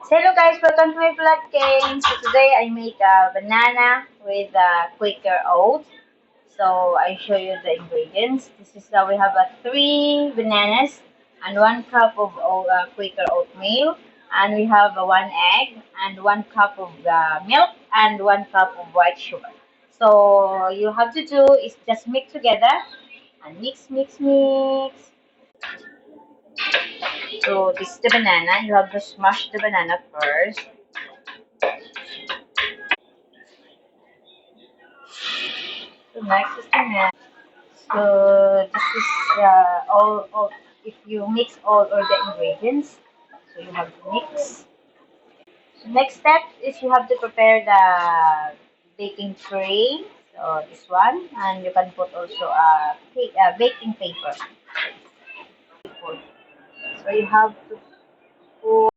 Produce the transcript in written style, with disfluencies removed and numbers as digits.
Hello guys, welcome to my vlog game. So today I make a banana with Quaker oats. So I show you the ingredients. This is we have three bananas and 1 cup of Quaker oatmeal, and we have 1 egg and 1 cup of milk and 1 cup of white sugar. So you have to do is just mix together and mix. So this is the banana. You have to smash the banana first. So next is the milk. So this is all. If you mix all the ingredients, so you have to mix. So next step is you have to prepare the baking tray. So this one, and you can put also a baking paper. So you have to put